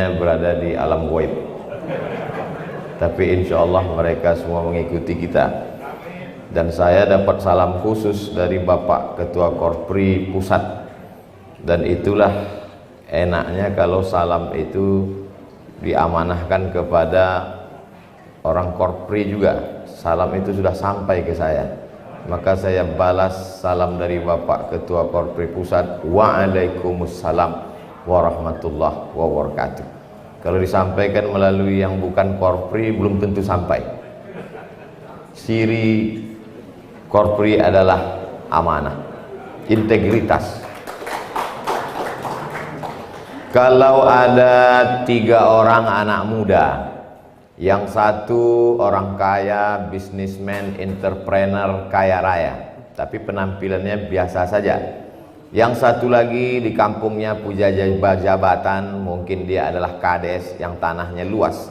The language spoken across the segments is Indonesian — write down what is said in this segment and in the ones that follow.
berada di alam ghaib, tapi insya Allah mereka semua mengikuti kita. Dan saya dapat salam khusus dari Bapak Ketua Korpri Pusat, dan itulah enaknya kalau salam itu diamanahkan kepada orang Korpri juga. Salam itu sudah sampai ke saya, maka saya balas salam dari Bapak Ketua Korpri Pusat. Waalaikumsalam warahmatullahi wabarakatuh. Kalau disampaikan melalui yang bukan Korpri belum tentu sampai. Ciri Korpri adalah amanah, integritas. Kalau ada 3 orang anak muda, yang satu orang kaya, bisnismen, entrepreneur, kaya raya, tapi penampilannya biasa saja. Yang satu lagi di kampungnya punya jabatan, mungkin dia adalah kades yang tanahnya luas.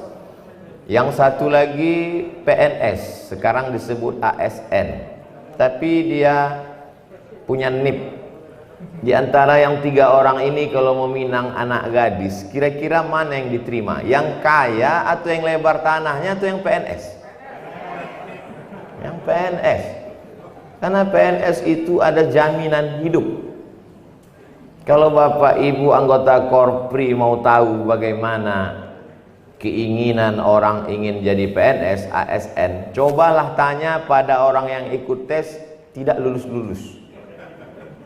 Yang satu lagi PNS, sekarang disebut ASN, tapi dia punya NIP. Di antara yang 3 orang ini kalau meminang anak gadis, kira-kira mana yang diterima? Yang kaya atau yang lebar tanahnya atau yang PNS? Yang PNS. Karena PNS itu ada jaminan hidup. Kalau Bapak Ibu anggota Korpri mau tahu bagaimana keinginan orang ingin jadi PNS, ASN, cobalah tanya pada orang yang ikut tes tidak lulus-lulus.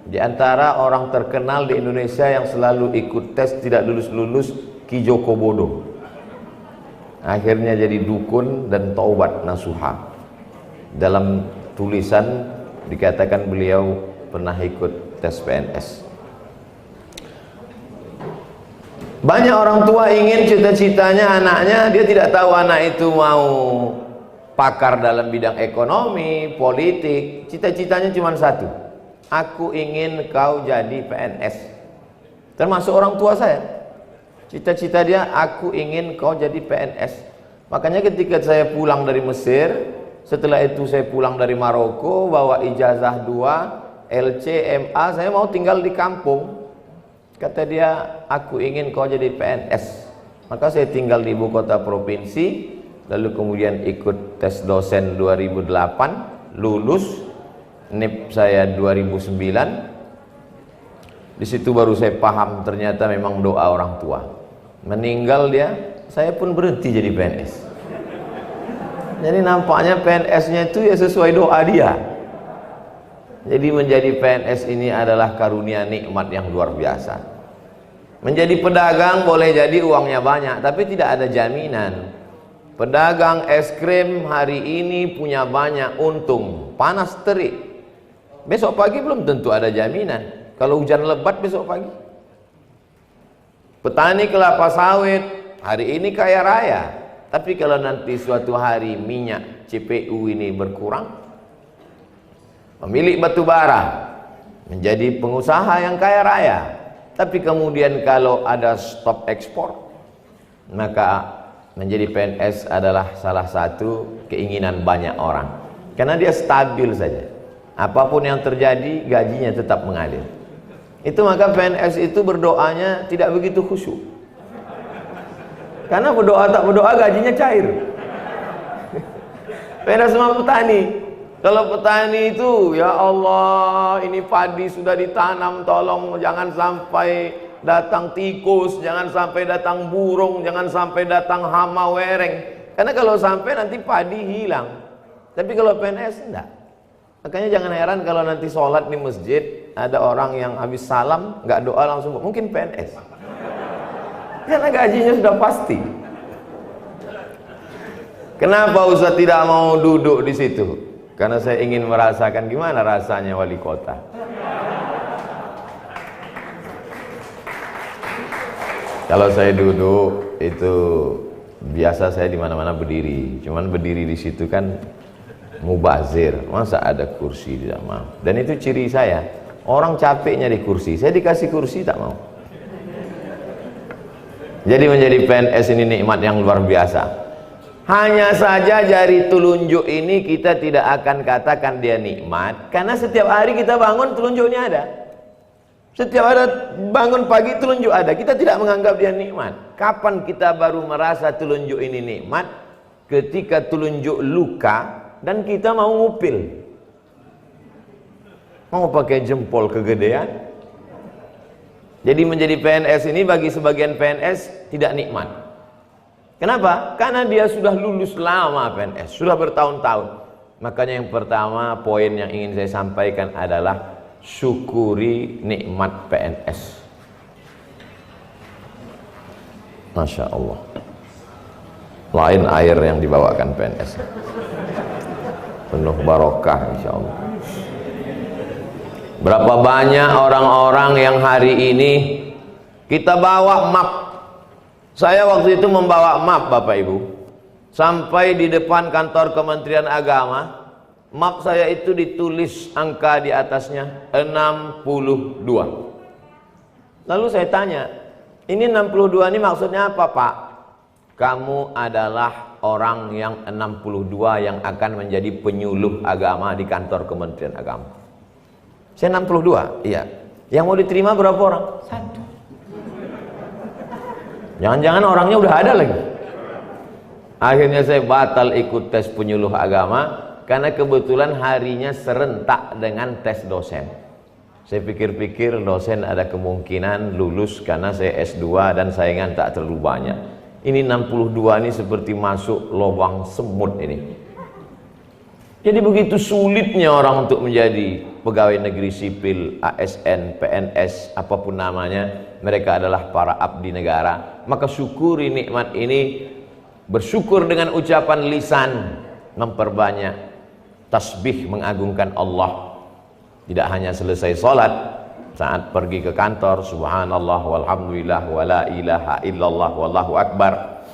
Di antara orang terkenal di Indonesia yang selalu ikut tes tidak lulus-lulus, Ki Joko Bodo. Akhirnya jadi dukun dan taubat nasuha. Dalam tulisan dikatakan beliau pernah ikut tes PNS. Banyak orang tua ingin cita-citanya anaknya, dia tidak tahu anak itu mau pakar dalam bidang ekonomi, politik. Cita-citanya cuma satu, aku ingin kau jadi PNS. Termasuk orang tua saya, cita-cita dia, aku ingin kau jadi PNS. Makanya ketika saya pulang dari Mesir, setelah itu saya pulang dari Maroko, bawa ijazah 2, LC, MA, saya mau tinggal di kampung. Kata dia, aku ingin kau jadi PNS. Maka saya tinggal di ibu kota provinsi, lalu kemudian ikut tes dosen 2008, lulus, NIP saya 2009. Di situ baru saya paham ternyata memang doa orang tua. Meninggal dia, saya pun berhenti jadi PNS. Jadi nampaknya PNS-nya itu ya sesuai doa dia. Jadi menjadi PNS ini adalah karunia nikmat yang luar biasa. Menjadi pedagang boleh jadi uangnya banyak, tapi tidak ada jaminan. Pedagang es krim hari ini punya banyak untung, panas terik. Besok pagi belum tentu ada jaminan. Kalau hujan lebat besok pagi. Petani kelapa sawit hari ini kaya raya, tapi kalau nanti suatu hari minyak CPU ini berkurang, pemilik batu bara menjadi pengusaha yang kaya raya, tapi kemudian kalau ada stop ekspor, maka menjadi PNS adalah salah satu keinginan banyak orang, karena dia stabil saja, apapun yang terjadi gajinya tetap mengalir. Itu maka PNS itu berdoanya tidak begitu khusyuk, karena berdoa tak berdoa gajinya cair. Beda sama petani. Kalau petani itu, ya Allah, ini padi sudah ditanam, tolong jangan sampai datang tikus, jangan sampai datang burung, jangan sampai datang hama wereng. Karena kalau sampai nanti padi hilang. Tapi kalau PNS enggak. Makanya jangan heran kalau nanti sholat di masjid, ada orang yang habis salam, enggak doa langsung, mungkin PNS. Karena gajinya sudah pasti. Kenapa Ustaz tidak mau duduk di situ? Karena saya ingin merasakan gimana rasanya wali kota. Kalau saya duduk itu biasa, saya di mana-mana berdiri. Cuman berdiri di situ kan mubazir. Masa ada kursi tidak mau. Dan itu ciri saya. Orang capeknya di kursi, saya dikasih kursi tak mau. Jadi menjadi PNS ini nikmat yang luar biasa. Hanya saja jari telunjuk ini kita tidak akan katakan dia nikmat, karena setiap hari kita bangun telunjuknya ada. Setiap ada bangun pagi telunjuk ada. Kita tidak menganggap dia nikmat. Kapan kita baru merasa telunjuk ini nikmat? Ketika telunjuk luka dan kita mau ngupil. Mau pakai jempol kegedean. Jadi menjadi PNS ini bagi sebagian PNS tidak nikmat. Kenapa? Karena dia sudah lulus lama PNS, sudah bertahun-tahun. Makanya yang pertama poin yang ingin saya sampaikan adalah syukuri nikmat PNS. Masya Allah. Lain air yang dibawakan PNS. Penuh barokah insya Allah. Berapa banyak orang-orang yang hari ini kita bawa map. Saya waktu itu membawa map Bapak Ibu. Sampai di depan kantor Kementerian Agama. Map saya itu ditulis angka di atasnya 62. Lalu saya tanya, ini 62 ini maksudnya apa Pak? Kamu adalah orang yang 62 yang akan menjadi penyuluh agama di kantor Kementerian Agama. Saya 62, iya. Yang mau diterima berapa orang? 1. Jangan-jangan orangnya udah ada lagi. Akhirnya saya batal ikut tes penyuluh agama. Karena kebetulan harinya serentak dengan tes dosen. Saya pikir-pikir dosen ada kemungkinan lulus karena saya S2 dan saingan tak terlalu banyak. Ini 62 ini seperti masuk lubang semut ini. Jadi begitu sulitnya orang untuk menjadi pegawai negeri sipil, ASN, PNS, apapun namanya. Mereka adalah para abdi negara. Maka syukuri nikmat ini. Bersyukur dengan ucapan lisan. Memperbanyak tasbih mengagungkan Allah. Tidak hanya selesai sholat, saat pergi ke kantor, subhanallah walhamdulillah wala ilaha illallah wallahu akbar.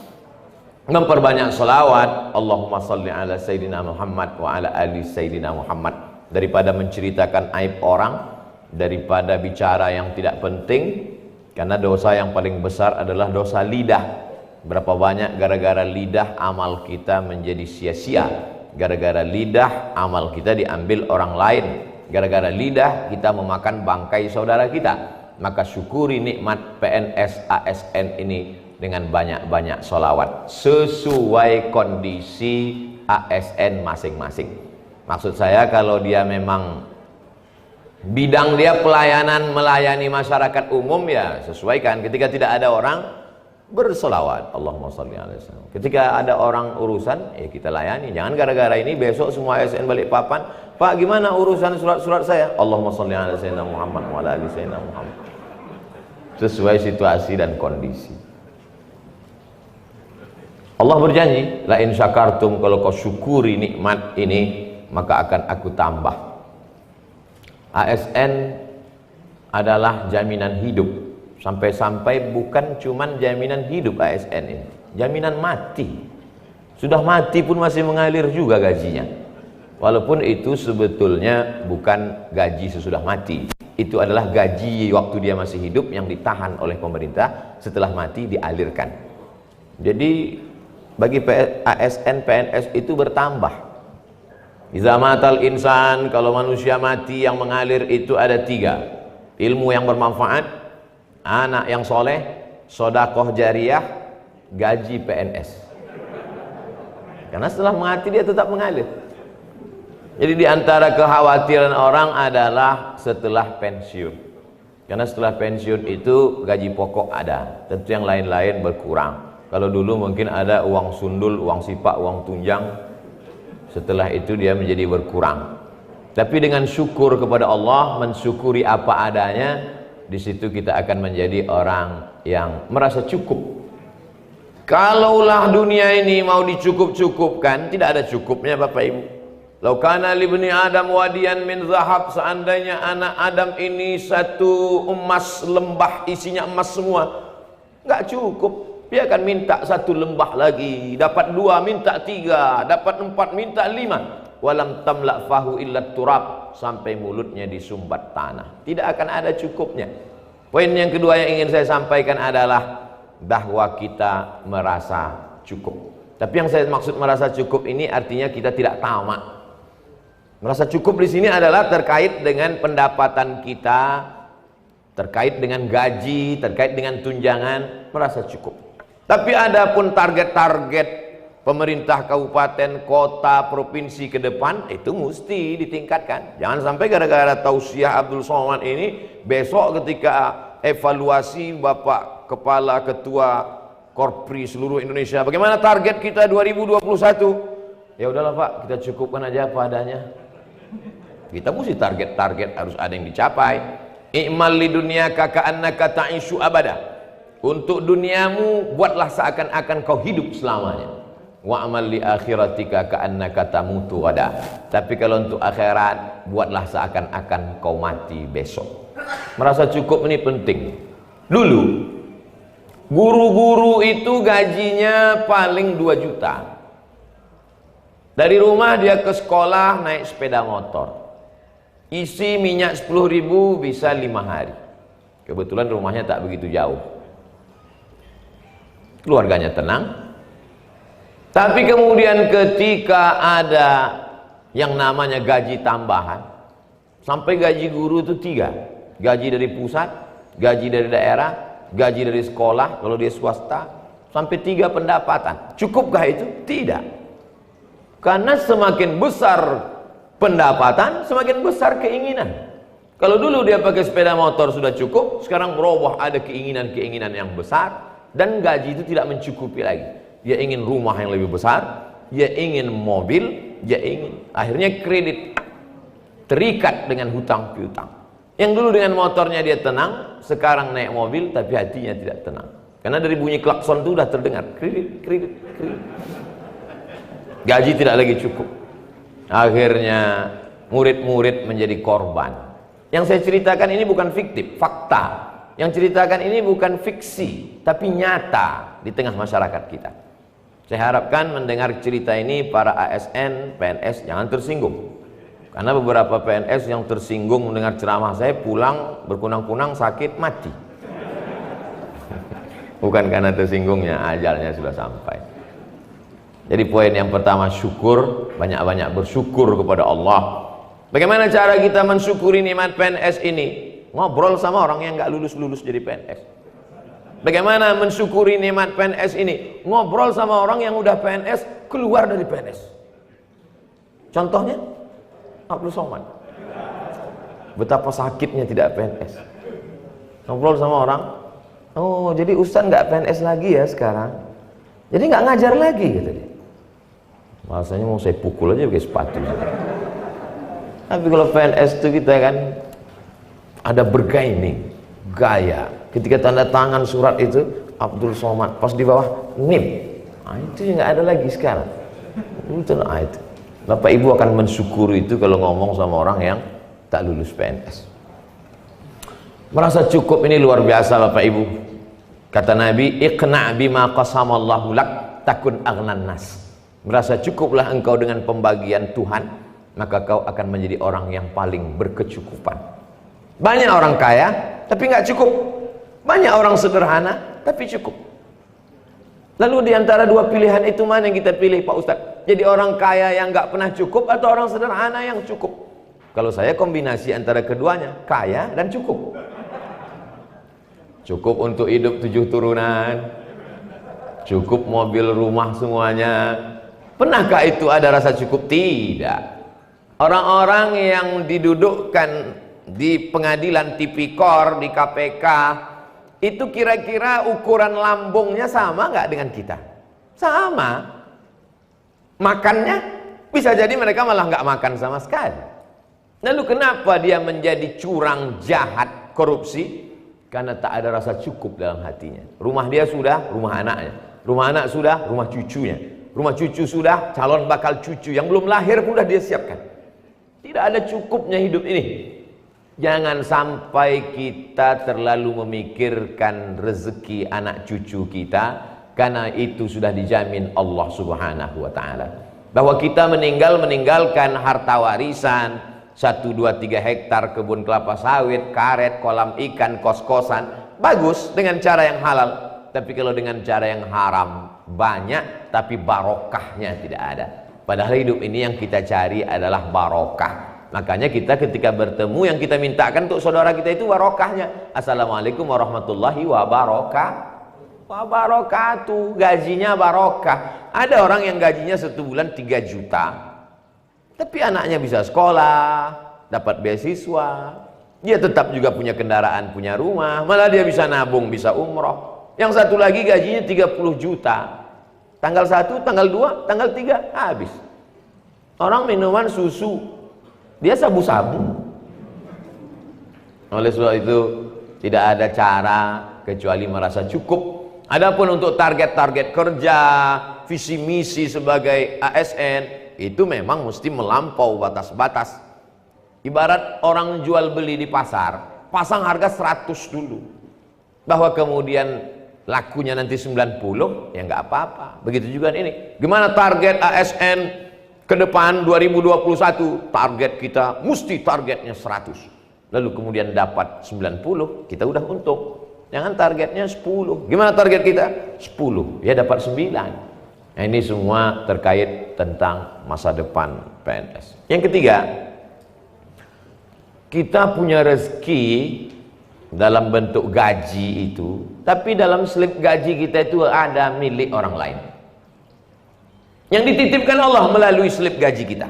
Memperbanyak salawat, Allahumma salli ala Sayyidina Muhammad wa ala ali Sayyidina Muhammad. Daripada menceritakan aib orang, daripada bicara yang tidak penting. Karena dosa yang paling besar adalah dosa lidah. Berapa banyak gara-gara lidah amal kita menjadi sia-sia. Gara-gara lidah amal kita diambil orang lain. Gara-gara lidah kita memakan bangkai saudara kita. Maka syukuri nikmat PNS ASN ini dengan banyak-banyak sholawat sesuai kondisi ASN masing-masing. Maksud saya kalau dia memang bidang dia pelayanan melayani masyarakat umum, ya sesuaikan. Ketika tidak ada orang, bersolawat Allahumma sholli alaihi wasallam. Ketika ada orang urusan, ya kita layani. Jangan gara-gara ini besok semua ASN balik papan, Pak gimana urusan surat-surat saya? Allahumma sholli ala sayyidina Muhammad wa ala ali sayyidina Muhammad. Sesuai situasi dan kondisi. Allah berjanji, la in syakartum, kalau kau syukuri nikmat ini, maka akan aku tambah. ASN adalah jaminan hidup. Sampai-sampai bukan cuman jaminan hidup ASN ini, jaminan mati. Sudah mati pun masih mengalir juga gajinya. Walaupun itu sebetulnya bukan gaji sesudah mati. Itu adalah gaji waktu dia masih hidup yang ditahan oleh pemerintah, setelah mati dialirkan. Jadi bagi ASN PNS itu bertambah. Iza matal insan, kalau manusia mati yang mengalir itu ada 3. Ilmu yang bermanfaat, anak yang soleh, sodakoh jariah, gaji PNS. Karena setelah mati dia tetap mengalir. Jadi diantara kekhawatiran orang adalah setelah pensiun. Karena setelah pensiun itu gaji pokok ada, tentu yang lain-lain berkurang. Kalau dulu mungkin ada uang sundul, uang sipak, uang tunjang, setelah itu dia menjadi berkurang. Tapi dengan syukur kepada Allah, mensyukuri apa adanya, di situ kita akan menjadi orang yang merasa cukup. Kalaulah dunia ini mau dicukup-cukupkan, tidak ada cukupnya Bapak Ibu. Lau kana li ibni Adam wadiyan min zahab, seandainya anak Adam ini satu emas lembah isinya emas semua, nggak cukup. Dia akan minta satu lembah lagi, dapat 2 minta 3, dapat 4 minta 5. Walam tamla fahu illa turab, sampai mulutnya disumbat tanah. Tidak akan ada cukupnya. Poin yang kedua yang ingin saya sampaikan adalah bahwa kita merasa cukup. Tapi yang saya maksud merasa cukup ini artinya kita tidak tamak. Merasa cukup di sini adalah terkait dengan pendapatan kita terkait dengan gaji, terkait dengan tunjangan, merasa cukup. Tapi ada pun target-target pemerintah kabupaten, kota, provinsi ke depan, itu mesti ditingkatkan. Jangan sampai gara-gara tausiah Abdul Somad ini, besok ketika evaluasi Bapak Kepala Ketua Korpri seluruh Indonesia, bagaimana target kita 2021? Ya udahlah Pak, kita cukupkan aja apa adanya. Kita mesti target-target harus ada yang dicapai. I'mal li dunyaka ka'annaka ta'ishu abada. Untuk duniamu buatlah seakan-akan kau hidup selamanya. Wa amal li akhiratika ka'annaka tamutu ghadan. Tapi kalau untuk akhirat buatlah seakan-akan kau mati besok. Merasa cukup ini penting. Dulu guru-guru itu gajinya paling 2 juta. Dari rumah dia ke sekolah naik sepeda motor. Isi minyak 10.000 bisa 5 hari. Kebetulan rumahnya tak begitu jauh. Keluarganya tenang. Tapi kemudian ketika ada yang namanya gaji tambahan, sampai gaji guru itu 3. Gaji dari pusat, gaji dari daerah, gaji dari sekolah kalau dia swasta, sampai 3 pendapatan. Cukupkah itu? Tidak. Karena semakin besar pendapatan, semakin besar keinginan. Kalau dulu dia pakai sepeda motor sudah cukup, sekarang berubah ada keinginan-keinginan yang besar, dan gaji itu tidak mencukupi lagi. Dia ingin rumah yang lebih besar, dia ingin mobil, dia ingin. Akhirnya kredit, terikat dengan hutang piutang. Yang dulu dengan motornya dia tenang, sekarang naik mobil tapi hatinya tidak tenang. Karena dari bunyi klakson itu sudah terdengar kredit, kredit, kredit. Gaji tidak lagi cukup. Akhirnya murid-murid menjadi korban. Yang saya ceritakan ini bukan fiktif, fakta. Yang ceritakan ini bukan fiksi, tapi nyata di tengah masyarakat kita. Saya harapkan mendengar cerita ini para ASN, PNS jangan tersinggung. Karena beberapa PNS yang tersinggung mendengar ceramah saya pulang berkunang-kunang sakit mati. Bukan karena tersinggungnya, ajalnya sudah sampai. Jadi poin yang pertama, syukur, banyak-banyak bersyukur kepada Allah. Bagaimana cara kita mensyukuri nikmat PNS ini? Ngobrol sama orang yang nggak lulus-lulus jadi PNS. Bagaimana mensyukuri nikmat PNS ini? Ngobrol sama orang yang udah PNS, keluar dari PNS. Contohnya Abdul Somad. Betapa sakitnya tidak PNS. Ngobrol sama orang, oh jadi Ustaz nggak PNS lagi ya sekarang. Jadi nggak ngajar lagi gitu dia. Rasanya mau saya pukul aja pakai sepatu. Tapi kalau PNS itu kita kan ada bergaining, gaya. Ketika tanda tangan surat itu Abdul Somad, pas di bawah NIM. Nah, itu nggak ada lagi sekarang. Itu Bapak Ibu akan mensyukuri itu kalau ngomong sama orang yang tak lulus PNS. Merasa cukup ini luar biasa Bapak Ibu. Kata Nabi, iqna' bima qasamallahu lak takun aghnan nas. Merasa cukuplah engkau dengan pembagian Tuhan, maka kau akan menjadi orang yang paling berkecukupan. Banyak orang kaya tapi nggak cukup. Banyak orang sederhana tapi cukup. Lalu di antara dua pilihan itu mana yang kita pilih Pak Ustadz? Jadi orang kaya yang nggak pernah cukup atau orang sederhana yang cukup? Kalau saya kombinasi antara keduanya, kaya dan cukup. Cukup untuk hidup 7 turunan, cukup mobil rumah semuanya. Pernahkah itu ada rasa cukup? Tidak. Orang-orang yang didudukkan di pengadilan tipikor, di KPK, itu kira-kira ukuran lambungnya sama nggak dengan kita? Sama. Makannya bisa jadi mereka malah nggak makan sama sekali. Lalu kenapa dia menjadi curang, jahat, korupsi? Karena tak ada rasa cukup dalam hatinya. Rumah dia sudah, rumah anaknya. Rumah anak sudah, rumah cucunya. Rumah cucu sudah, calon bakal cucu yang belum lahir pun sudah dia siapkan. Tidak ada cukupnya hidup ini. Jangan sampai kita terlalu memikirkan rezeki anak cucu kita, karena itu sudah dijamin Allah Subhanahu wa ta'ala. Bahwa kita meninggalkan harta warisan 1, 2, 3 hektar kebun kelapa sawit, karet, kolam ikan, kos-kosan, bagus dengan cara yang halal. Tapi kalau dengan cara yang haram, banyak tapi barokahnya tidak ada. Padahal hidup ini yang kita cari adalah barokah. Makanya kita ketika bertemu yang kita mintakan untuk saudara kita itu barokahnya. Assalamualaikum warahmatullahi wabarakatuh. Gajinya barokah. Ada orang yang gajinya 1 bulan 3 juta, tapi anaknya bisa sekolah, dapat beasiswa, dia tetap juga punya kendaraan, punya rumah, malah dia bisa nabung, bisa umroh. Yang satu lagi gajinya 30 juta, tanggal 1, tanggal 2, tanggal 3 habis. Orang minuman susu, dia sabu-sabu. Oleh sebab itu tidak ada cara kecuali merasa cukup. Adapun untuk target-target kerja, visi misi sebagai ASN, itu memang mesti melampau batas-batas. Ibarat orang jual beli di pasar, pasang harga 100 dulu, bahwa kemudian lakunya nanti 90, ya nggak apa-apa. Begitu juga ini. Gimana target ASN ke depan 2021? Target kita mesti targetnya 100. Lalu kemudian dapat 90, kita udah untung. Jangan targetnya 10. Gimana target kita? 10, ya dapat 9. Nah, ini semua terkait tentang masa depan PNS. Yang ketiga, kita punya rezeki dalam bentuk gaji itu, tapi dalam slip gaji kita itu ada milik orang lain yang dititipkan Allah melalui slip gaji kita.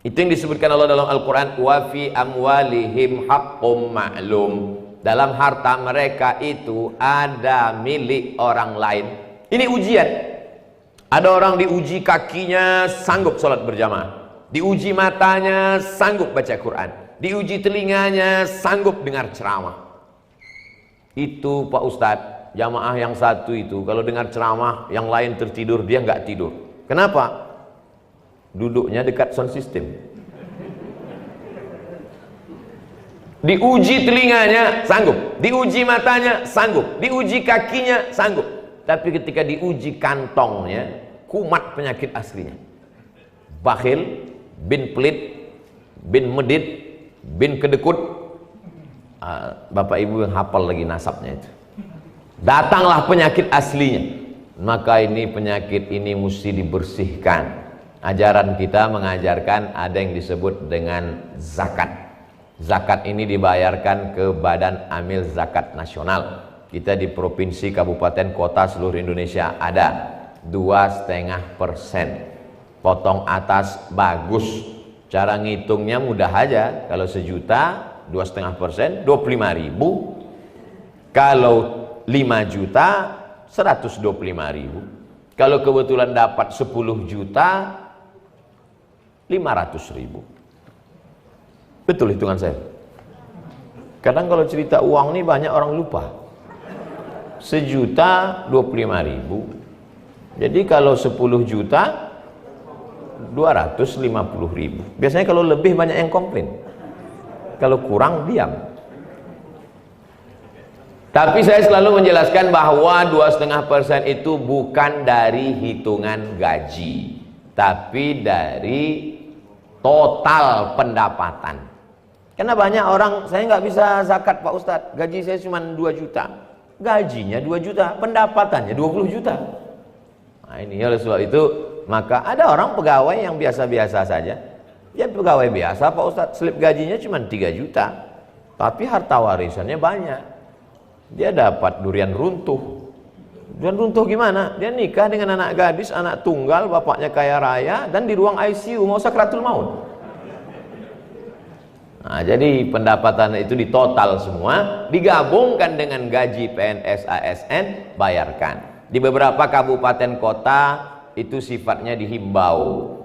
Itu yang disebutkan Allah dalam Al-Quran, wa fi amwalihim haqqum ma'lum. Dalam harta mereka itu ada milik orang lain. Ini ujian. Ada orang diuji kakinya sanggup sholat berjamaah, diuji matanya sanggup baca Quran, diuji telinganya sanggup dengar ceramah. Itu Pak Ustadz, jamaah yang satu itu kalau dengar ceramah yang lain tertidur, dia nggak tidur. Kenapa? Duduknya dekat sound system. Diuji telinganya sanggup, diuji matanya sanggup, diuji kakinya sanggup, tapi ketika diuji kantongnya kumat penyakit aslinya. Bakhil, bin pelit, bin medit, bin kedekut. Bapak ibu yang hafal lagi nasabnya itu, datanglah penyakit aslinya. Maka ini penyakit ini mesti dibersihkan. Ajaran kita mengajarkan ada yang disebut dengan zakat. Zakat ini dibayarkan ke Badan Amil Zakat Nasional. Kita di provinsi, kabupaten, kota seluruh Indonesia ada 2,5%. Potong atas bagus. Cara ngitungnya mudah aja. Kalau 1 juta 2,5%, 25.000. Kalau 5 juta 125.000. Kalau kebetulan dapat 10 juta 500.000. Betul hitungan saya. Kadang kalau cerita uang nih banyak orang lupa. 1 juta 25.000. Jadi kalau 10 juta 250.000. Biasanya kalau lebih banyak yang komplain. Kalau kurang diam. Tapi saya selalu menjelaskan bahwa 2,5% itu bukan dari hitungan gaji, tapi dari total pendapatan. Karena banyak orang, saya nggak bisa zakat Pak Ustadz, gaji saya cuma 2 juta. Gajinya 2 juta, pendapatannya 20 juta. Nah ini oleh sebab itu, maka ada orang pegawai yang biasa-biasa saja. Ya pegawai biasa Pak Ustadz, slip gajinya cuma 3 juta. Tapi harta warisannya banyak. Dia dapat durian runtuh. Durian runtuh gimana? Dia nikah dengan anak gadis, anak tunggal, bapaknya kaya raya, dan di ruang ICU mau sakratul maut. Nah, jadi pendapatan itu ditotal semua, digabungkan dengan gaji PNS ASN, bayarkan. Di beberapa kabupaten kota itu sifatnya dihimbau.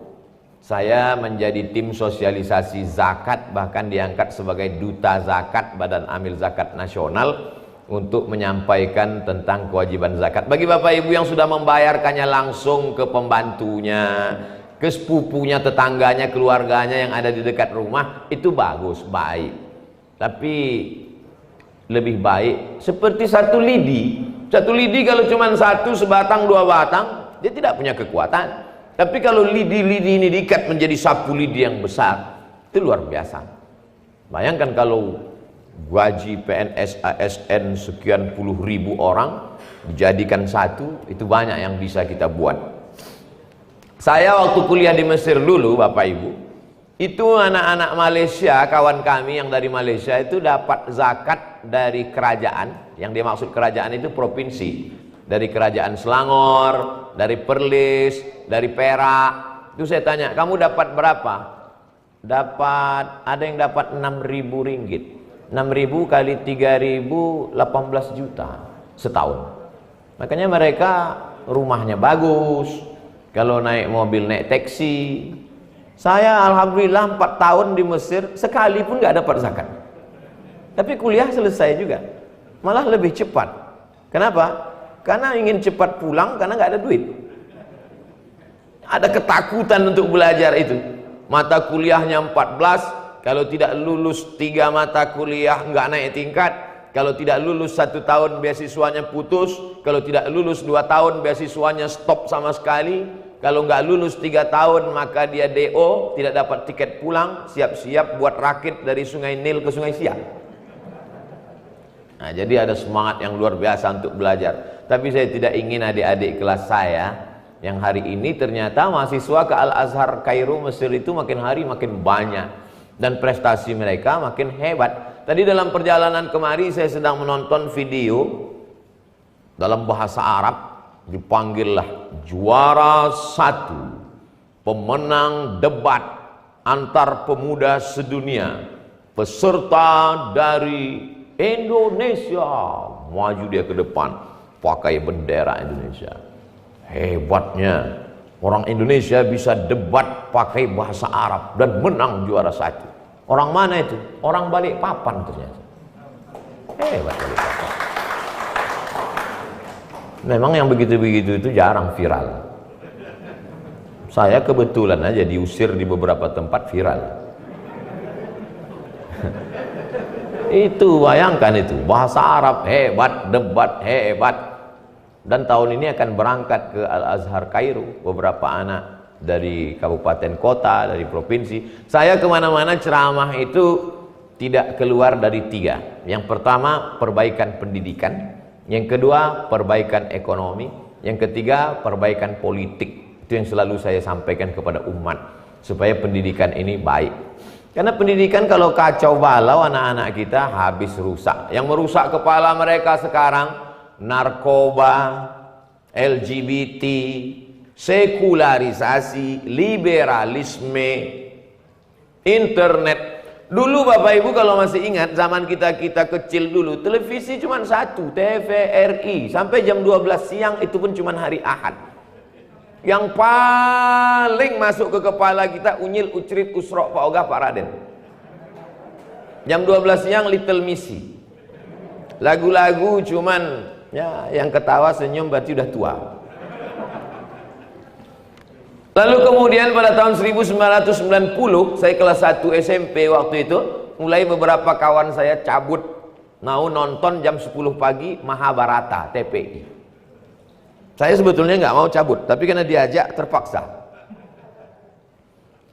Saya menjadi tim sosialisasi zakat, bahkan diangkat sebagai duta zakat Badan Amil Zakat Nasional untuk menyampaikan tentang kewajiban zakat. Bagi Bapak Ibu yang sudah membayarkannya langsung ke pembantunya, ke sepupunya, tetangganya, keluarganya yang ada di dekat rumah, itu bagus, baik. Tapi lebih baik seperti satu lidi. Satu lidi kalau cuma 1 sebatang 2 batang, dia tidak punya kekuatan. Tapi kalau lidi-lidi ini diikat menjadi sapu lidi yang besar, itu luar biasa. Bayangkan kalau gaji PNS ASN sekian puluh ribu orang dijadikan satu, itu banyak yang bisa kita buat. Saya waktu kuliah di Mesir dulu Bapak Ibu, Itu anak-anak Malaysia, kawan kami yang dari Malaysia itu dapat zakat dari kerajaan. Yang dia maksud kerajaan itu provinsi. Dari kerajaan Selangor, dari Perlis, dari Perak. Itu saya tanya, kamu dapat berapa? Ada yang dapat 6.000 ringgit. 6.000 kali 3.000, 18 juta setahun. Makanya mereka rumahnya bagus. Kalau naik mobil, naik taksi. Saya alhamdulillah 4 tahun di Mesir, sekali pun nggak dapat zakat. Tapi kuliah selesai juga. Malah lebih cepat. Kenapa? Karena ingin cepat pulang, karena nggak ada duit. Ada ketakutan untuk belajar itu. Mata kuliahnya 14, kalau tidak lulus 3 mata kuliah nggak naik tingkat. Kalau tidak lulus 1 tahun beasiswanya putus. Kalau tidak lulus 2 tahun beasiswanya stop sama sekali. Kalau nggak lulus 3 tahun maka dia DO, tidak dapat tiket pulang, siap-siap buat rakit dari Sungai Nil ke Sungai Siak. Nah, jadi ada semangat yang luar biasa untuk belajar. Tapi saya tidak ingin adik-adik kelas saya yang hari ini ternyata mahasiswa ke Al-Azhar Kairo Mesir itu makin hari makin banyak dan prestasi mereka makin hebat. Tadi dalam perjalanan kemari saya sedang menonton video dalam bahasa Arab, dipanggillah juara 1 pemenang debat antar pemuda sedunia, peserta dari Indonesia, maju dia ke depan pakai bendera Indonesia. Hebatnya orang Indonesia bisa debat pakai bahasa Arab dan menang juara 1. Orang mana itu? Orang Balikpapan ternyata. Hebat Balikpapan. Memang yang begitu-begitu itu jarang viral. Saya kebetulan aja diusir di beberapa tempat viral. Itu bayangkan itu, bahasa Arab hebat, debat hebat. Dan tahun ini akan berangkat ke Al-Azhar Kairo beberapa anak dari kabupaten kota, dari provinsi. Saya kemana-mana ceramah itu tidak keluar dari 3. Yang pertama perbaikan pendidikan, yang kedua perbaikan ekonomi, yang ketiga perbaikan politik. Itu yang selalu saya sampaikan kepada umat, supaya pendidikan ini baik. Karena pendidikan kalau kacau balau, anak-anak kita habis rusak. Yang merusak kepala mereka sekarang narkoba, LGBT, sekularisasi, liberalisme, internet. Dulu Bapak Ibu kalau masih ingat zaman kita kecil dulu, televisi cuma 1, TVRI, sampai jam 12 siang, itu pun cuma hari Ahad. Yang paling masuk ke kepala kita Unyil, Ucrit, Usrok, Pak Ogah, Pak Raden. Jam 12 siang Little Missy. Lagu-lagu cuman ya yang ketawa senyum berarti udah tua. Lalu kemudian pada tahun 1990 saya kelas 1 SMP waktu itu, mulai beberapa kawan saya cabut mau nonton jam 10 pagi Mahabharata TPI. Saya sebetulnya nggak mau cabut, tapi karena diajak terpaksa.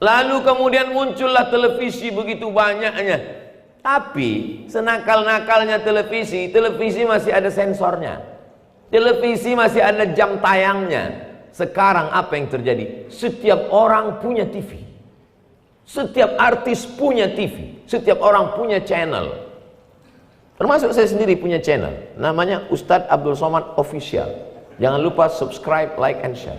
Lalu kemudian muncullah televisi begitu banyaknya. Tapi senakal-nakalnya televisi, televisi masih ada sensornya. Televisi masih ada jam tayangnya. Sekarang apa yang terjadi? Setiap orang punya TV. Setiap artis punya TV. Setiap orang punya channel. Termasuk saya sendiri punya channel. Namanya Ustadz Abdul Somad Official. Jangan lupa subscribe, like, and share.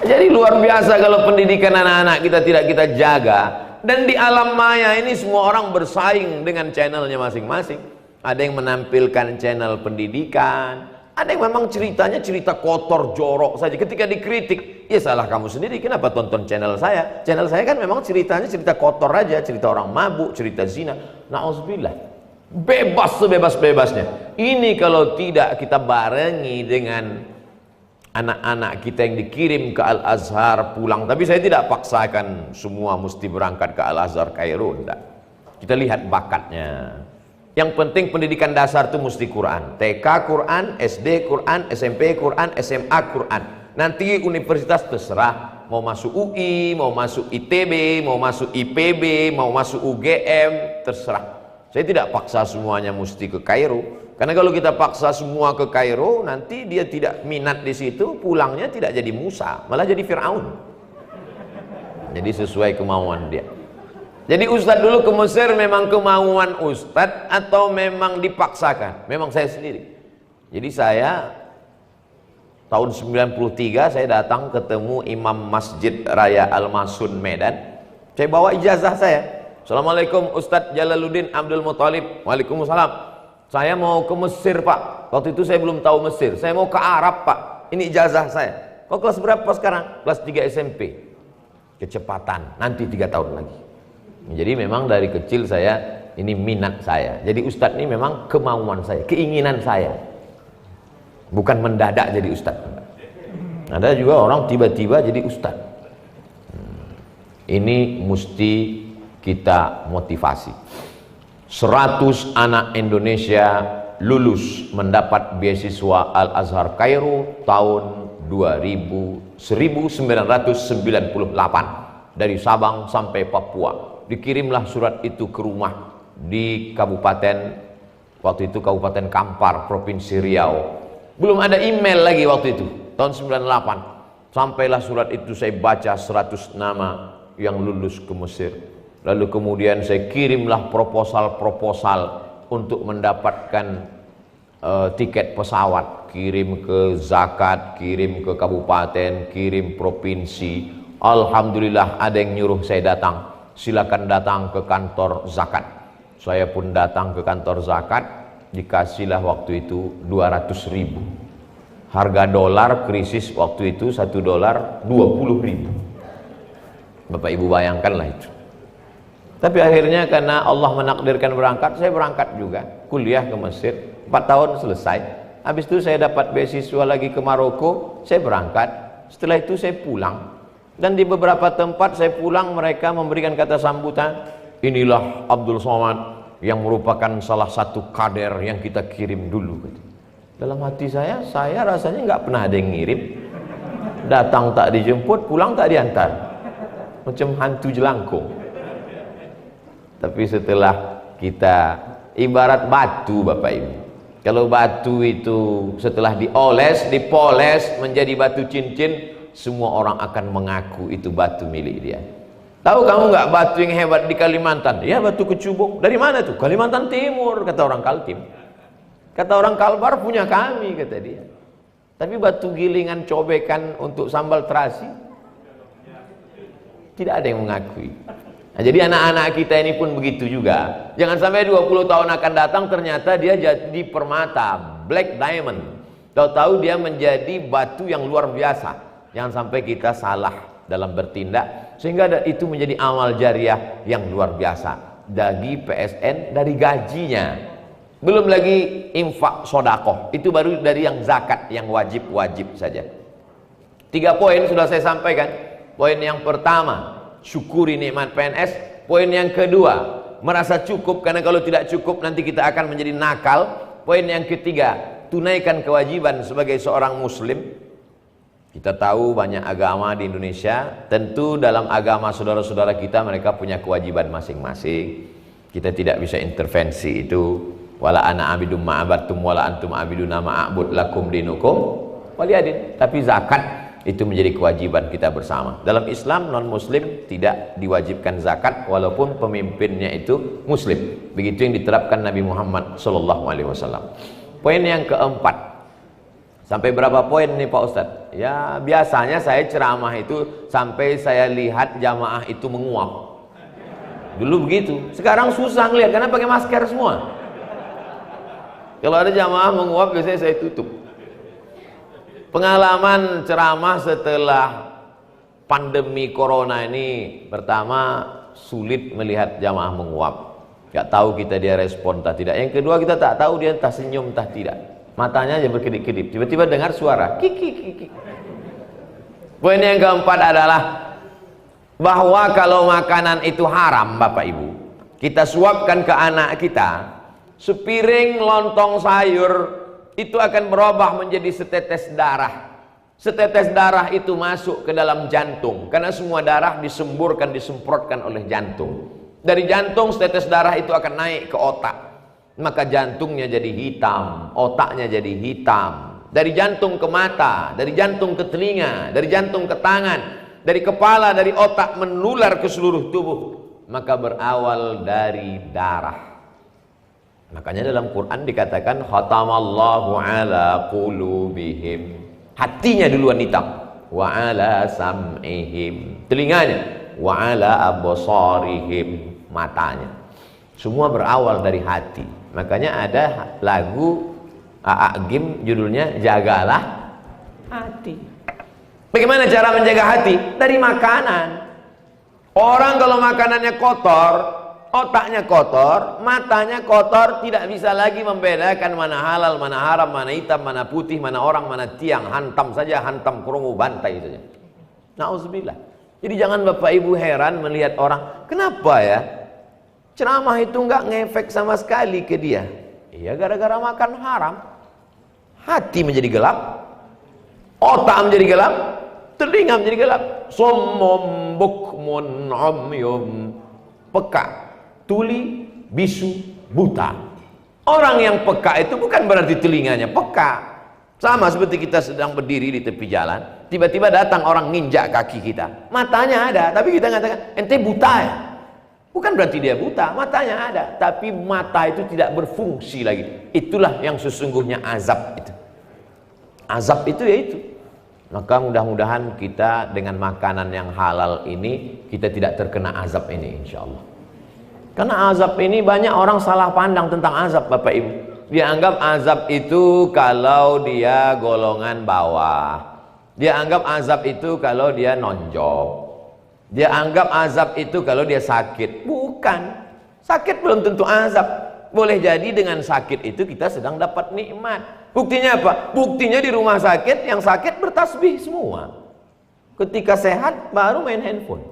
Jadi luar biasa kalau pendidikan anak-anak kita tidak kita jaga. Dan di alam maya ini semua orang bersaing dengan channelnya masing-masing. Ada yang menampilkan channel pendidikan, ada yang memang ceritanya cerita kotor, jorok saja. Ketika dikritik, ya salah kamu sendiri, kenapa tonton channel saya? Channel saya kan memang ceritanya cerita kotor aja, cerita orang mabuk, cerita zina. Na'udzubillah. Bebas sebebas-bebasnya. Ini kalau tidak kita barengi dengan anak-anak kita yang dikirim ke Al-Azhar pulang. Tapi saya tidak paksakan semua mesti berangkat ke Al-Azhar Kairo, enggak. Kita lihat bakatnya. Yang penting pendidikan dasar itu mesti Quran. TK Quran, SD Quran, SMP Quran, SMA Quran. Nanti universitas terserah. Mau masuk UI, mau masuk ITB, mau masuk IPB, mau masuk UGM, terserah. Saya tidak paksa semuanya mesti ke Kairo. Karena kalau kita paksa semua ke Kairo, nanti dia tidak minat di situ, pulangnya tidak jadi Musa, malah jadi Fir'aun. Jadi sesuai kemauan dia. Jadi Ustadz dulu ke Mesir memang kemauan Ustadz atau memang dipaksakan? Memang saya sendiri. Jadi saya tahun 93 saya datang ketemu Imam Masjid Raya Al-Masun Medan. Saya bawa ijazah saya. Assalamualaikum Ustadz Jalaluddin Abdul Muthalib. Waalaikumsalam. Saya mau ke Mesir Pak. Waktu itu saya belum tahu Mesir. Saya mau ke Arab Pak. Ini ijazah saya. Kok kelas berapa sekarang? Kelas 3 SMP. Kecepatan. Nanti 3 tahun lagi. Jadi memang dari kecil saya, ini minat saya. Jadi Ustadz ini memang kemauan saya, keinginan saya. Bukan mendadak jadi Ustadz. Ada juga orang tiba-tiba jadi Ustadz. Ini mesti kita motivasi. 100 anak Indonesia lulus mendapat beasiswa Al-Azhar Kairo tahun 1998 dari Sabang sampai Papua. Dikirimlah surat itu ke rumah di kabupaten, waktu itu Kabupaten Kampar, Provinsi Riau. Belum ada email lagi waktu itu, tahun 98. Sampailah surat itu, saya baca 100 nama yang lulus ke Mesir. Lalu kemudian saya kirimlah proposal-proposal untuk mendapatkan tiket pesawat, kirim ke zakat, kirim ke kabupaten, kirim provinsi. Alhamdulillah ada yang nyuruh saya datang, silakan datang ke kantor zakat. Saya pun datang ke kantor zakat, dikasihlah waktu itu 200.000. Harga dolar krisis waktu itu, 1 dolar 20.000. Bapak Ibu bayangkanlah itu. Tapi akhirnya karena Allah menakdirkan berangkat, saya berangkat juga. Kuliah ke Mesir, 4 tahun selesai. Habis itu saya dapat beasiswa lagi ke Maroko, saya berangkat. Setelah itu saya pulang. Dan di beberapa tempat saya pulang, mereka memberikan kata sambutan, inilah Abdul Somad yang merupakan salah satu kader yang kita kirim dulu. Dalam hati saya rasanya nggak pernah ada yang ngirim. Datang tak dijemput, pulang tak diantar. Macam hantu jelangkung. Tapi setelah kita ibarat batu Bapak Ibu. Kalau batu itu setelah dioles, dipoles menjadi batu cincin, semua orang akan mengaku itu batu milik dia. Tahu kamu nggak batu yang hebat di Kalimantan? Ya batu kecubung. Dari mana tuh? Kalimantan Timur, kata orang Kaltim. Kata orang Kalbar punya kami, kata dia. Tapi batu gilingan cobekan untuk sambal terasi, tidak ada yang mengakui. Nah, jadi anak-anak kita ini pun begitu juga. Jangan sampai 20 tahun akan datang ternyata dia jadi permata, black diamond. Tahu-tahu dia menjadi batu yang luar biasa. Jangan sampai kita salah dalam bertindak sehingga itu menjadi amal jariah yang luar biasa bagi PSN dari gajinya. Belum lagi infak sodakoh, itu baru dari yang zakat yang wajib-wajib saja. 3 poin sudah saya sampaikan. Poin yang pertama, syukuri nikmat PNS. Poin yang kedua, merasa cukup, karena kalau tidak cukup nanti kita akan menjadi nakal. Poin yang ketiga, tunaikan kewajiban sebagai seorang muslim. Kita tahu banyak agama di Indonesia, tentu dalam agama saudara-saudara kita mereka punya kewajiban masing-masing. Kita tidak bisa intervensi itu. Wala ana abidum ma'abattum wala antum abiduna ma'abud lakum dinukum waliyadin. Tapi zakat itu menjadi kewajiban kita bersama. Dalam Islam non muslim tidak diwajibkan zakat walaupun pemimpinnya itu muslim. Begitu yang diterapkan Nabi Muhammad SAW. Poin yang keempat. Sampai berapa poin nih Pak Ustadz? Ya biasanya saya ceramah itu sampai saya lihat jamaah itu menguap. Dulu begitu. Sekarang susah ngelihat karena pakai masker semua. Kalau ada jamaah menguap biasanya saya tutup. Pengalaman ceramah setelah pandemi corona ini, pertama sulit melihat jamaah menguap. Gak tahu kita dia respon tak tidak. Yang kedua kita tak tahu dia entah senyum entah tidak. Matanya aja berkedip-kedip. Tiba-tiba dengar suara kiki kiki. Poin yang keempat adalah bahwa kalau makanan itu haram Bapak Ibu, kita suapkan ke anak kita. Sepiring lontong sayur itu akan berubah menjadi setetes darah. Setetes darah itu masuk ke dalam jantung karena semua darah disemburkan, disemprotkan oleh jantung. Dari jantung setetes darah itu akan naik ke otak. maka jantungnya jadi hitam, otaknya jadi hitam. Dari jantung ke mata, dari jantung ke telinga, dari jantung ke tangan, dari kepala, dari otak menular ke seluruh tubuh, maka berawal dari darah. Makanya dalam Quran dikatakan khatamallahu ala qulubihim, hatinya duluan hitam, wa ala sam'ihim, telinganya, wa ala absarihim, matanya. Semua berawal dari hati. Makanya ada lagu A'agim judulnya Jagalah Hati. Bagaimana cara menjaga hati? Dari makanan. Orang kalau makanannya kotor, otaknya kotor, matanya kotor, tidak bisa lagi membedakan mana halal, mana haram, mana hitam, mana putih, mana orang, mana tiang. Hantam saja, hantam kerungu, bantai saja. Nauzubillah. Jadi jangan Bapak Ibu heran melihat orang, kenapa ya ceramah itu nggak ngefek sama sekali ke dia? Iya, gara-gara makan haram. Hati menjadi gelap, otak menjadi gelap, telinga menjadi gelap. Summum bukmun umyum, peka, tuli, bisu, buta. Orang yang peka itu bukan berarti telinganya peka. Sama seperti kita sedang berdiri di tepi jalan, tiba-tiba datang orang nginjak kaki kita. Matanya ada, tapi kita mengatakan, ente buta ya? Bukan berarti dia buta, matanya ada, tapi mata itu tidak berfungsi lagi. Itulah yang sesungguhnya azab itu. Azab itu ya itu. Maka mudah-mudahan kita dengan makanan yang halal ini, kita tidak terkena azab ini insya Allah. Karena azab ini banyak orang salah pandang tentang azab Bapak Ibu. Dia anggap azab itu kalau dia golongan bawah. Dia anggap azab itu kalau dia nonjok. Dia anggap azab itu kalau dia sakit. Bukan. Sakit belum tentu azab. Boleh jadi dengan sakit itu kita sedang dapat nikmat. Buktinya apa? Buktinya di rumah sakit, yang sakit bertasbih semua. Ketika sehat baru main handphone.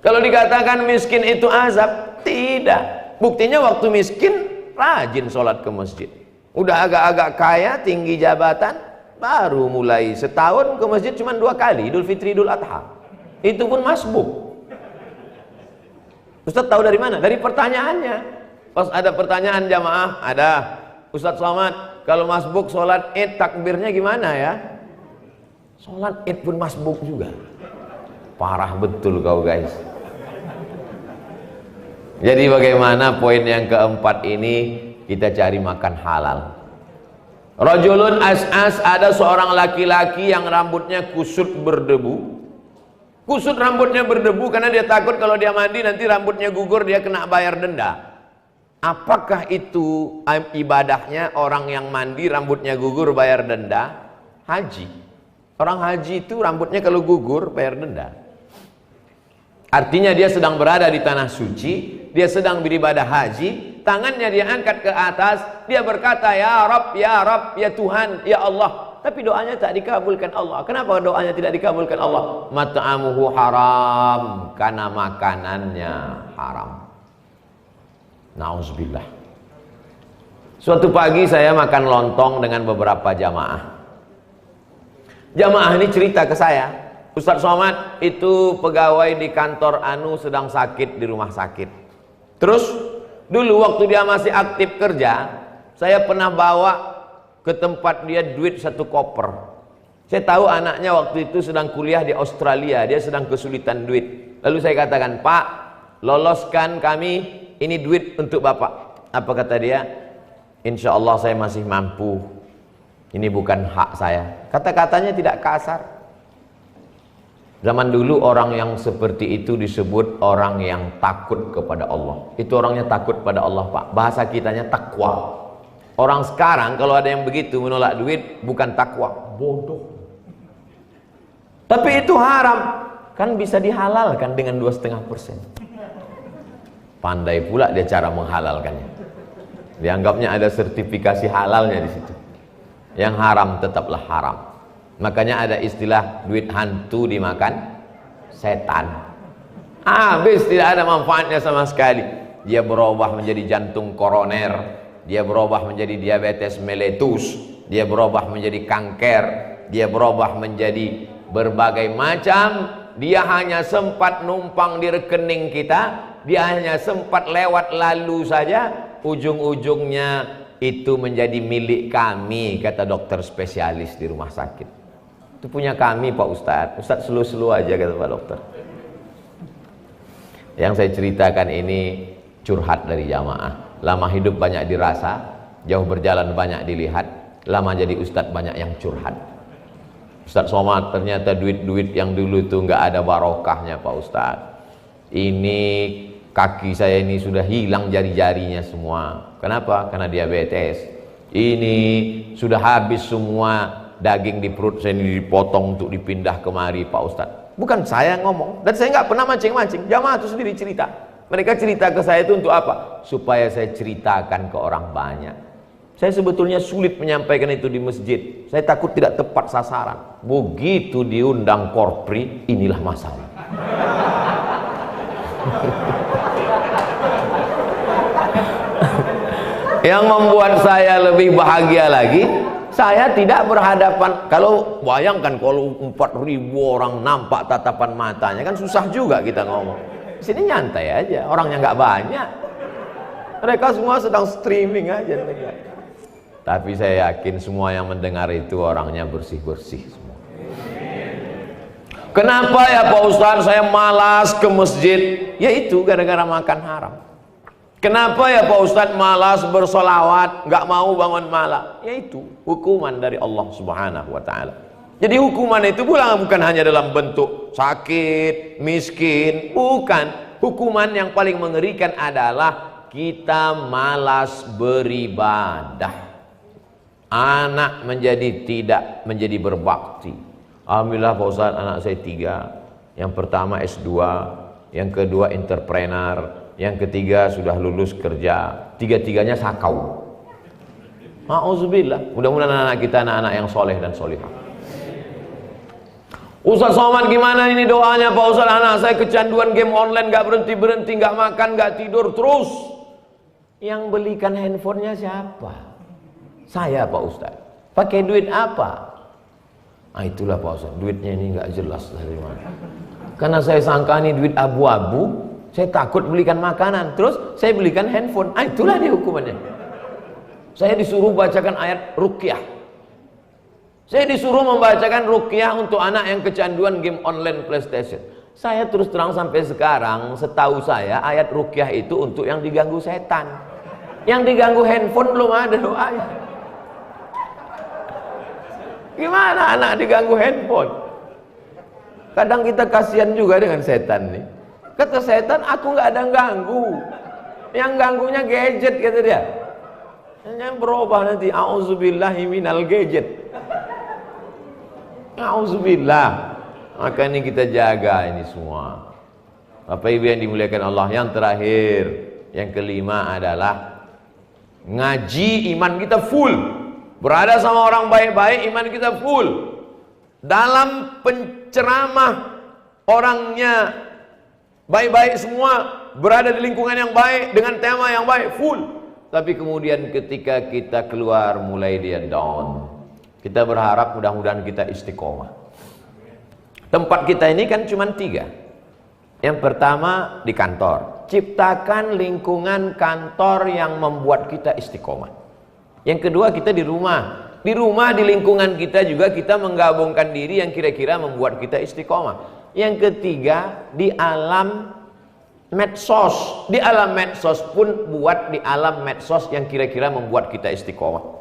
Kalau dikatakan miskin itu azab, tidak. Buktinya waktu miskin rajin sholat ke masjid. Udah agak-agak kaya, tinggi jabatan, baru mulai setahun ke masjid cuma 2 kali, Idul Fitri, Idul Adha. Itu pun masbuk. Ustaz tahu dari mana? Dari pertanyaannya. Pas ada pertanyaan jamaah, ada, Ustaz Somad, kalau masbuk sholat id takbirnya gimana ya? Sholat id pun masbuk juga. Parah betul kau guys. Jadi bagaimana poin yang keempat ini? Kita cari makan halal. Rajulun as'as, ada seorang laki-laki yang rambutnya kusut berdebu. Kusut rambutnya berdebu karena dia takut kalau dia mandi nanti rambutnya gugur, dia kena bayar denda. Apakah itu ibadahnya orang yang mandi rambutnya gugur bayar denda? Haji. Orang haji itu rambutnya kalau gugur bayar denda. Artinya dia sedang berada di tanah suci, dia sedang beribadah haji, tangannya dia angkat ke atas, dia berkata ya Rabb, ya Tuhan, ya Allah. Tapi doanya tak dikabulkan Allah. Kenapa doanya tidak dikabulkan Allah? Mat'amuhu haram, karena makanannya haram. Nauzubillah. Suatu pagi saya makan lontong dengan beberapa jamaah. Jamaah ini cerita ke saya, Ustaz Somad itu pegawai di kantor Anu sedang sakit di rumah sakit. Terus dulu waktu dia masih aktif kerja, saya pernah bawa ke tempat dia duit 1 koper. Saya tahu anaknya waktu itu sedang kuliah di Australia, dia sedang kesulitan duit. Lalu saya katakan, Pak, loloskan kami, ini duit untuk Bapak. Apa kata dia? Insya Allah saya masih mampu. Ini bukan hak saya. Kata-katanya tidak kasar. Zaman dulu orang yang seperti itu disebut orang yang takut kepada Allah. Itu orangnya takut pada Allah, Pak. Bahasa kitanya takwa. Orang sekarang kalau ada yang begitu menolak duit, bukan takwa, bodoh. Tapi itu haram. Kan bisa dihalalkan dengan 2,5%. Pandai pula dia cara menghalalkannya. Dianggapnya ada sertifikasi halalnya di situ. Yang haram tetaplah haram. Makanya ada istilah duit hantu dimakan setan. Habis, tidak ada manfaatnya sama sekali. Dia berubah menjadi jantung koroner, dia berubah menjadi diabetes mellitus, dia berubah menjadi kanker, dia berubah menjadi berbagai macam. Dia hanya sempat numpang di rekening kita, dia hanya sempat lewat lalu saja, ujung-ujungnya itu menjadi milik kami, kata dokter spesialis di rumah sakit. Itu punya kami Pak Ustadz. Ustadz selu-selu aja, kata Pak dokter. Yang saya ceritakan ini curhat dari jamaah. Lama hidup banyak dirasa, jauh berjalan banyak dilihat, lama jadi ustadz banyak yang curhat. Ustadz Somad, ternyata duit-duit yang dulu tuh nggak ada barokahnya Pak Ustadz. Ini kaki saya ini sudah hilang jari-jarinya semua. Kenapa? Karena diabetes. Ini sudah habis semua daging di perut saya ini, dipotong untuk dipindah kemari Pak Ustadz. Bukan saya ngomong, dan saya nggak pernah mancing-mancing. Jamaah itu sendiri cerita. Mereka cerita ke saya itu untuk apa? Supaya saya ceritakan ke orang banyak. Saya sebetulnya sulit menyampaikan itu di masjid. Saya takut tidak tepat sasaran. Begitu diundang korpri, inilah masalah. Yang membuat saya lebih bahagia lagi, saya tidak berhadapan. Kalau bayangkan kalau 4.000 orang nampak tatapan matanya, kan susah juga kita ngomong. Di sini nyantai aja, orangnya nggak banyak. Mereka semua sedang streaming aja. Tapi saya yakin semua yang mendengar itu orangnya bersih-bersih semua. Kenapa ya Pak Ustadz saya malas ke masjid? Ya itu gara-gara makan haram. Kenapa ya Pak Ustadz malas bersolawat, nggak mau bangun malam? Ya itu hukuman dari Allah Subhanahu wa Ta'ala. Jadi hukuman itu bukan hanya dalam bentuk sakit, miskin, bukan. Hukuman yang paling mengerikan adalah kita malas beribadah. Anak tidak menjadi berbakti. Alhamdulillah Pak Ustadz, anak saya 3. Yang pertama S2, yang kedua entrepreneur, yang ketiga sudah lulus kerja. Tiga-tiganya sakau. Ma'uzubillah. Mudah-mudahan anak kita anak-anak yang soleh dan solihah. Ustadz Somad, gimana ini doanya Pak Ustadz? Anak saya kecanduan game online, gak berhenti-berhenti, gak makan, gak tidur terus. Yang belikan handphonenya siapa? Saya Pak Ustadz. Pakai duit apa? Nah itulah Pak Ustadz, duitnya ini nggak jelas dari mana. Karena saya sangka ini duit abu-abu, saya takut belikan makanan, terus saya belikan handphone. Ah itulah dia hukumannya. Saya disuruh bacakan ayat ruqyah. Saya disuruh membacakan ruqyah untuk anak yang kecanduan game online PlayStation. Saya terus terang sampai sekarang, setahu saya ayat ruqyah itu untuk yang diganggu setan. Yang diganggu handphone belum ada doanya. Gimana anak diganggu handphone? Kadang kita kasihan juga dengan setan nih. Kata setan, aku nggak ada ganggu. Yang ganggunya gadget, kata dia. Yang berubah nanti, a'udzubillahi minal gadget. A'udzubillah. Maka ini kita jaga ini semua. Bapak Ibu yang dimuliakan Allah. Yang terakhir, yang kelima adalah ngaji, iman kita full. Berada sama orang baik-baik, iman kita full. Dalam penceramah, orangnya baik-baik semua, berada di lingkungan yang baik, dengan tema yang baik, full. Tapi kemudian ketika kita keluar, mulai dia down. Kita berharap mudah-mudahan kita istiqomah. Tempat kita ini kan cuma 3. Yang pertama di kantor. Ciptakan lingkungan kantor yang membuat kita istiqomah. Yang kedua kita di rumah. Di rumah, di lingkungan kita juga kita menggabungkan diri yang kira-kira membuat kita istiqomah. Yang ketiga di alam medsos. Di alam medsos pun buat di alam medsos yang kira-kira membuat kita istiqomah.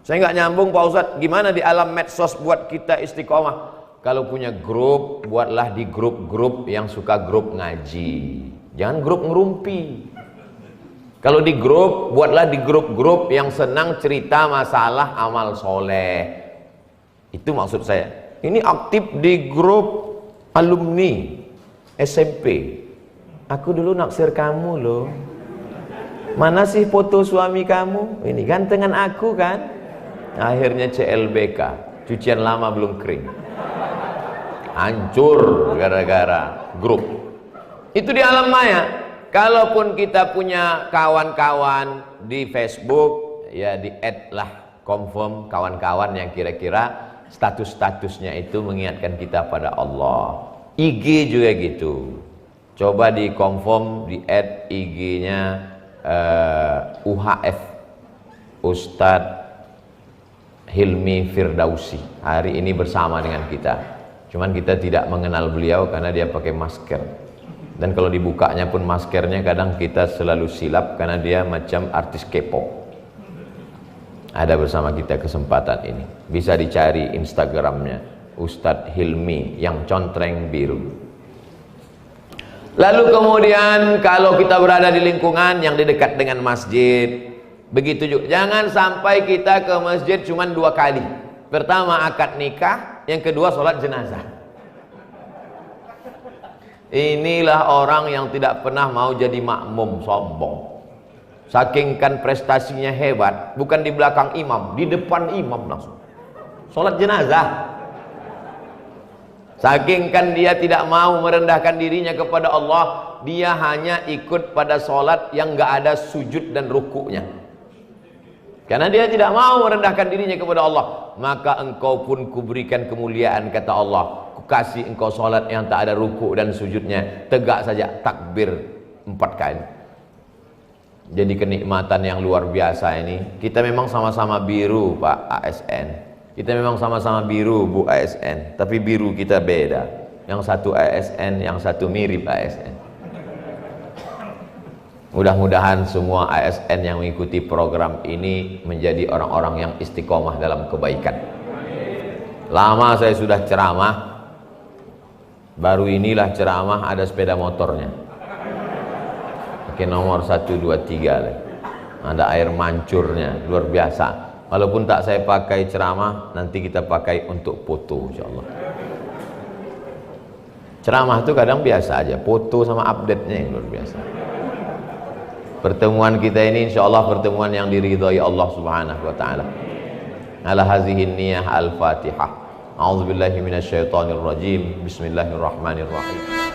Saya nggak nyambung Pak Ustadz, gimana di alam medsos buat kita istiqomah? Kalau punya grup, buatlah di grup-grup yang suka grup ngaji. Jangan grup ngerumpi. Kalau di grup, buatlah di grup-grup yang senang cerita masalah amal soleh. Itu maksud saya. Ini aktif di grup alumni SMP. Aku dulu naksir kamu loh. Mana sih foto suami kamu? Ini gantengan aku kan? Akhirnya CLBK, cucian lama belum kering. Hancur gara-gara grup. Itu di alam maya. Kalaupun kita punya kawan-kawan di Facebook, ya di add lah, confirm kawan-kawan yang kira-kira status-statusnya itu mengingatkan kita pada Allah. IG juga gitu. Coba di confirm di add IG-nya UHF Ustadz Hilmi Firdausi. Hari ini bersama dengan kita. Cuman kita tidak mengenal beliau karena dia pakai masker. Dan kalau dibukanya pun maskernya kadang kita selalu silap karena dia macam artis K-pop. Ada bersama kita kesempatan ini. Bisa dicari Instagramnya Ustadz Hilmi yang contreng biru. Lalu kemudian kalau kita berada di lingkungan yang dekat dengan masjid, begitu juga. Jangan sampai kita ke masjid cuma 2 kali. Pertama akad nikah, yang kedua sholat jenazah. Inilah orang yang tidak pernah mau jadi makmum, sombong. Saking kan prestasinya hebat, bukan di belakang imam, di depan imam langsung. Sholat jenazah. Saking kan dia tidak mau merendahkan dirinya kepada Allah, dia hanya ikut pada sholat yang gak ada sujud dan rukuknya. Karena dia tidak mau merendahkan dirinya kepada Allah. Maka engkau pun kuberikan kemuliaan, kata Allah. Kukasih engkau sholat yang tak ada rukuk dan sujudnya. Tegak saja takbir 4 kali. Jadi kenikmatan yang luar biasa ini. Kita memang sama-sama biru Pak ASN. Kita memang sama-sama biru Bu ASN, tapi biru kita beda. Yang satu ASN, yang satu mirip ASN. Mudah-mudahan semua ASN yang mengikuti program ini menjadi orang-orang yang istiqomah dalam kebaikan. Lama saya sudah ceramah, baru inilah ceramah ada sepeda motornya. Pakai nomor 1, 2, 3 lagi. Ada air mancurnya, luar biasa. Walaupun tak saya pakai ceramah, nanti kita pakai untuk foto insyaallah. Ceramah itu kadang biasa aja, foto sama update-nya yang luar biasa. Pertemuan kita ini insyaallah pertemuan yang diridhai Allah Subhanahu wa taala. Ala hazihi niyah al-Fatihah. A'udzubillahi minasyaitonir rajim. Bismillahirrahmanirrahim.